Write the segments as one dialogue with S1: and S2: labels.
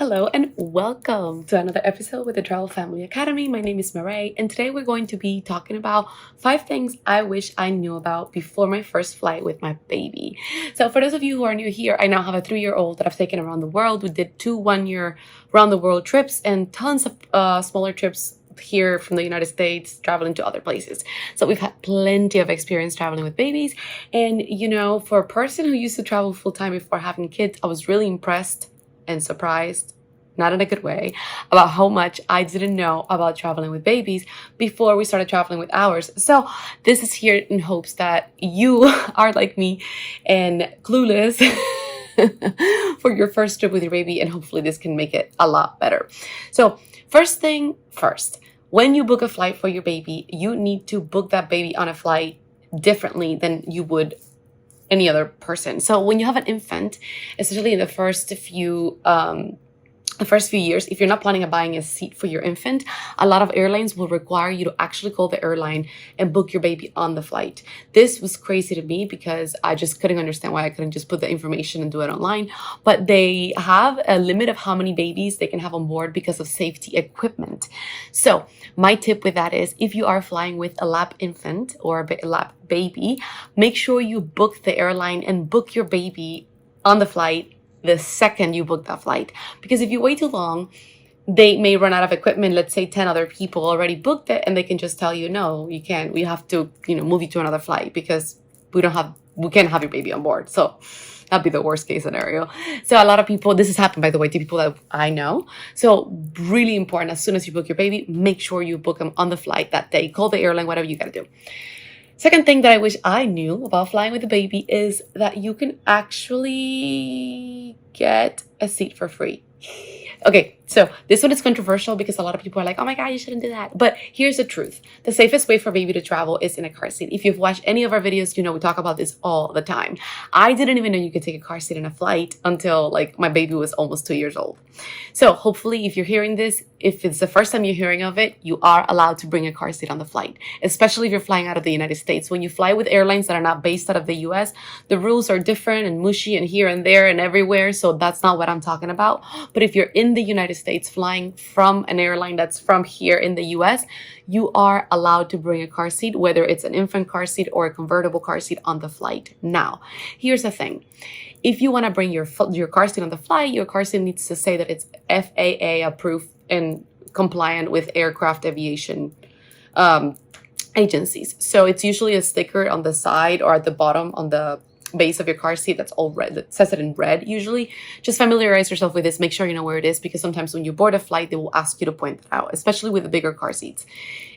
S1: Hello and welcome to another episode with the Travel Family Academy. My name is Marae, and today we're going to be talking about 5 things I wish I knew about before my first flight with my baby. So for those of you who are new here, I now have a 3-year-old that I've taken around the world. We did 2 one-year around the world trips and tons of smaller trips here from the United States, traveling to other places. So we've had plenty of experience traveling with babies. And for a person who used to travel full-time before having kids, I was really impressed and surprised, not in a good way, about how much I didn't know about traveling with babies before we started traveling with ours. So this is here in hopes that you are like me and clueless for your first trip with your baby, and hopefully this can make it a lot better. So first thing first, when you book a flight for your baby, you need to book that baby on a flight differently than you would any other person. So when you have an infant, especially in the first few years, if you're not planning on buying a seat for your infant, a lot of airlines will require you to actually call the airline and book your baby on the flight. This was crazy to me because I just couldn't understand why I couldn't just put the information and do it online. But they have a limit of how many babies they can have on board because of safety equipment. So my tip with that is, if you are flying with a lap infant or a lap baby, make sure you book the airline and book your baby on the flight the second you book that flight. Because if you wait too long, they may run out of equipment. Let's say 10 other people already booked it and they can just tell you, no, you can't. We have to, move you to another flight because we can't have your baby on board. So that'd be the worst case scenario. So a lot of people, this has happened, by the way, to people that I know. So really important, as soon as you book your baby, make sure you book them on the flight that day. Call the airline, whatever you got to do. Second thing that I wish I knew about flying with a baby is that you can actually get a seat for free. Okay, so this one is controversial because a lot of people are like, oh my God, you shouldn't do that. But here's the truth. The safest way for a baby to travel is in a car seat. If you've watched any of our videos, we talk about this all the time. I didn't even know you could take a car seat in a flight until my baby was almost 2 years old. So hopefully if you're hearing this, if it's the first time you're hearing of it, you are allowed to bring a car seat on the flight, especially if you're flying out of the United States. When you fly with airlines that are not based out of the US, the rules are different and mushy and here and there and everywhere. So that's not what I'm talking about. But if you're in the United States flying from an airline that's from here in the US, you are allowed to bring a car seat, whether it's an infant car seat or a convertible car seat on the flight. Now, here's the thing. If you want to bring your car seat on the flight, your car seat needs to say that it's FAA approved and compliant with aircraft aviation agencies. So it's usually a sticker on the side or at the bottom on the base of your car seat that's all red, that says it in red usually. Just familiarize yourself with this, make sure you know where it is, because sometimes when you board a flight, they will ask you to point it out, especially with the bigger car seats.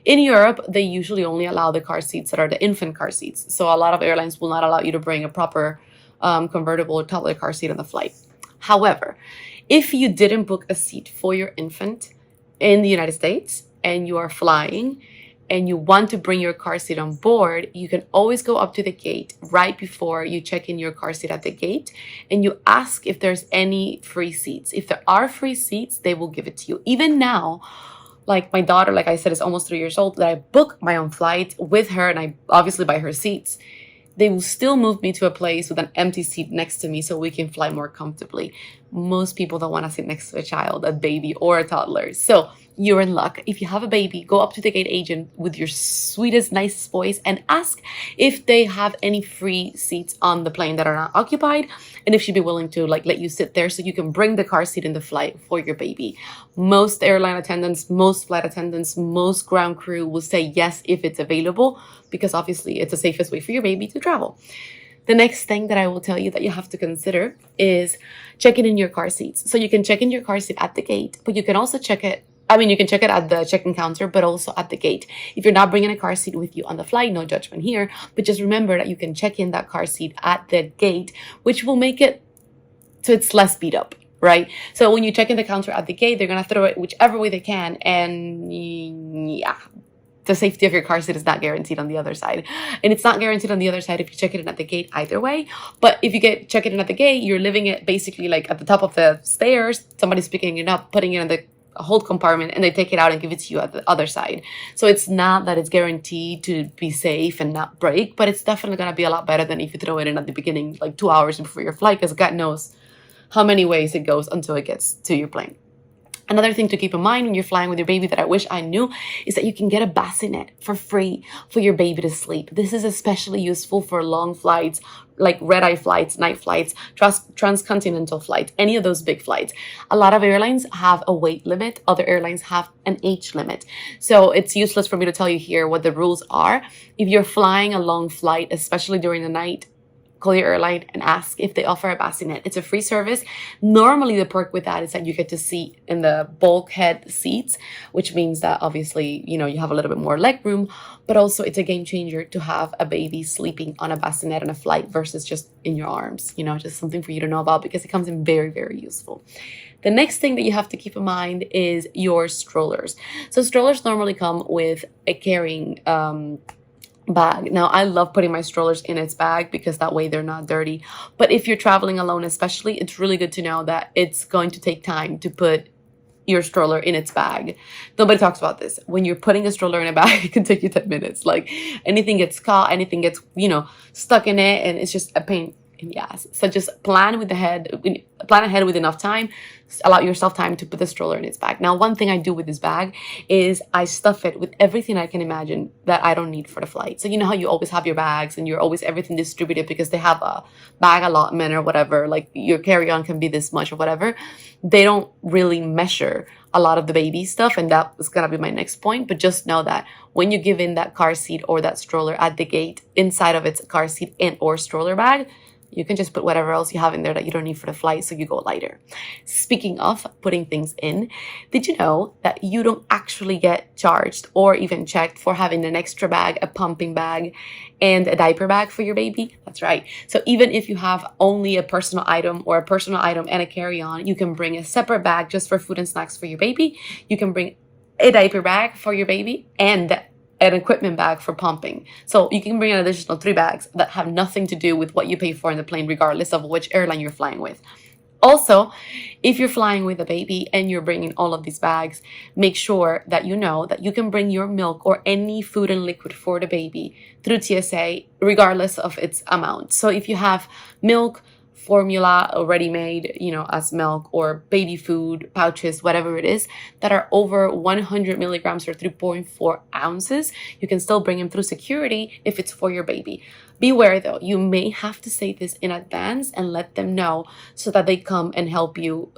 S1: In Europe, they usually only allow the car seats that are the infant car seats. So a lot of airlines will not allow you to bring a proper convertible or toddler car seat on the flight. However, if you didn't book a seat for your infant in the United States and you are flying and you want to bring your car seat on board, you can always go up to the gate right before you check in your car seat at the gate and you ask if there's any free seats. If there are free seats, they will give it to you. Even now, like my daughter, like I said, is almost 3 years old, that I book my own flight with her and I obviously buy her seats. They will still move me to a place with an empty seat next to me so we can fly more comfortably. Most people don't want to sit next to a child, a baby, or a toddler. So you're in luck. If you have a baby, go up to the gate agent with your sweetest, nicest voice and ask if they have any free seats on the plane that are not occupied, and if she'd be willing to let you sit there so you can bring the car seat in the flight for your baby. Most airline attendants, most flight attendants, most ground crew will say yes if it's available, because obviously it's the safest way for your baby to travel. The next thing that I will tell you that you have to consider is checking in your car seats. So you can check in your car seat at the gate, but you can also check it. You can check it at the check-in counter, but also at the gate. If you're not bringing a car seat with you on the flight, no judgment here, but just remember that you can check in that car seat at the gate, which will make it so it's less beat up, right? So when you check in the counter at the gate, they're going to throw it whichever way they can. And yeah, the safety of your car seat is not guaranteed on the other side. And it's not guaranteed on the other side if you check it in at the gate either way. But if you check it in at the gate, you're leaving it basically at the top of the stairs. Somebody's picking it up, putting it in the hold compartment, and they take it out and give it to you at the other side. So it's not that it's guaranteed to be safe and not break, but it's definitely going to be a lot better than if you throw it in at the beginning, 2 hours before your flight, because God knows how many ways it goes until it gets to your plane. Another thing to keep in mind when you're flying with your baby that I wish I knew is that you can get a bassinet for free for your baby to sleep. This is especially useful for long flights, like red-eye flights, night flights, transcontinental flights, any of those big flights. A lot of airlines have a weight limit. Other airlines have an age limit. So it's useless for me to tell you here what the rules are. If you're flying a long flight, especially during the night, call your airline and ask if they offer a bassinet. It's a free service. Normally, the perk with that is that you get to sit in the bulkhead seats, which means that obviously, you have a little bit more leg room, but also it's a game changer to have a baby sleeping on a bassinet on a flight versus just in your arms, just something for you to know about because it comes in very, very useful. The next thing that you have to keep in mind is your strollers. So strollers normally come with a carrying bag. Now, I love putting my strollers in its bag because that way they're not dirty. But if you're traveling alone, especially, it's really good to know that it's going to take time to put your stroller in its bag. Nobody talks about this. When you're putting a stroller in a bag, it can take you 10 minutes. Like anything gets caught, anything gets, stuck in it, and it's just a pain in the ass. So just plan ahead with enough time. Allow yourself time to put the stroller in its bag. Now, one thing I do with this bag is I stuff it with everything I can imagine that I don't need for the flight. So you know how you always have your bags and you're always everything distributed because they have a bag allotment or whatever, like your carry-on can be this much or whatever. They don't really measure a lot of the baby stuff, and that was gonna be my next point. But just know that when you give in that car seat or that stroller at the gate, inside of its car seat and or stroller bag, you can just put whatever else you have in there that you don't need for the flight, so you go lighter. Speaking of putting things in, did you know that you don't actually get charged or even checked for having an extra bag, a pumping bag, and a diaper bag for your baby? That's right. So even if you have only a personal item and a carry-on, you can bring a separate bag just for food and snacks for your baby. You can bring a diaper bag for your baby and an equipment bag for pumping. So you can bring an additional 3 bags that have nothing to do with what you pay for in the plane, regardless of which airline you're flying with. Also, if you're flying with a baby and you're bringing all of these bags, make sure that you know that you can bring your milk or any food and liquid for the baby through TSA, regardless of its amount. So if you have milk, formula already made, as milk, or baby food, pouches, whatever it is, that are over 100 milligrams or 3.4 ounces, you can still bring them through security if it's for your baby. Beware though, you may have to say this in advance and let them know so that they come and help you.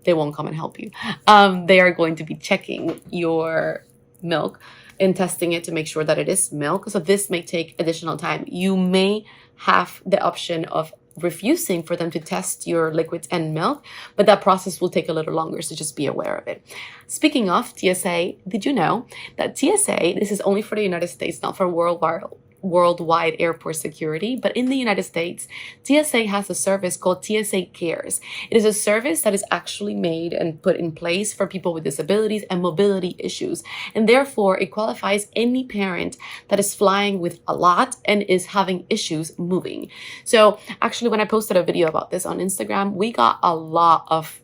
S1: They won't come and help you. They are going to be checking your milk and testing it to make sure that it is milk. So this may take additional time. You may have the option of refusing for them to test your liquids and milk, but that process will take a little longer, so just be aware of it. Speaking of TSA, did you know that TSA, this is only for the United States, not for worldwide airport security, but in the United States, TSA has a service called TSA Cares. It is a service that is actually made and put in place for people with disabilities and mobility issues, and therefore it qualifies any parent that is flying with a lot and is having issues moving. So actually, when I posted a video about this on Instagram, we got a lot of,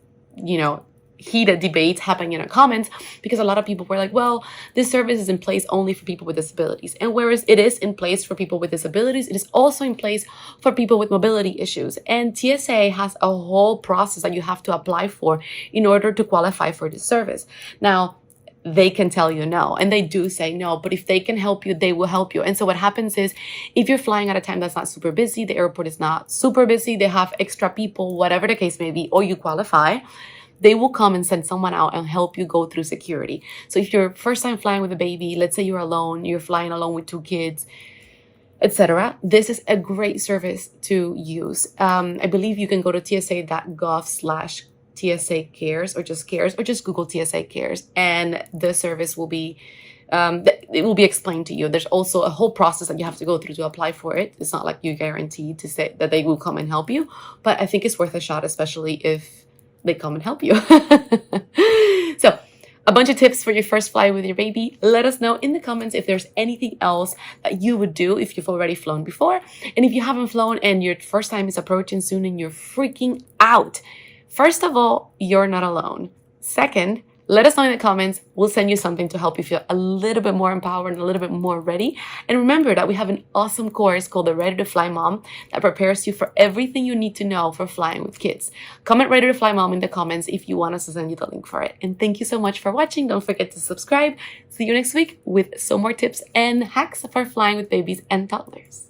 S1: heated debates happening in the comments because a lot of people were like, well, this service is in place only for people with disabilities. And whereas it is in place for people with disabilities, it is also in place for people with mobility issues. And TSA has a whole process that you have to apply for in order to qualify for this service. Now, they can tell you no, and they do say no, but if they can help you, they will help you. And so what happens is, if you're flying at a time that's not super busy, the airport is not super busy, they have extra people, whatever the case may be, or you qualify, they will come and send someone out and help you go through security. So if you're first time flying with a baby, let's say you're alone, you're flying alone with 2 kids, etc., this is a great service to use. I believe you can go to tsa.gov/TSA Cares or just Google TSA Cares, and the service will be it will be explained to you. There's also a whole process that you have to go through to apply for it. It's not like you're guaranteed to say that they will come and help you, but I think it's worth a shot, especially if they come and help you. So a bunch of tips for your first flight with your baby. Let us know in the comments if there's anything else that you would do if you've already flown before. And if you haven't flown and your first time is approaching soon and you're freaking out, first of all, you're not alone. Second, Let us know in the comments. We'll send you something to help you feel a little bit more empowered and a little bit more ready. And remember that we have an awesome course called the Ready to Fly Mom that prepares you for everything you need to know for flying with kids. Comment Ready to Fly Mom in the comments if you want us to send you the link for it. And thank you so much for watching. Don't forget to subscribe. See you next week with some more tips and hacks for flying with babies and toddlers.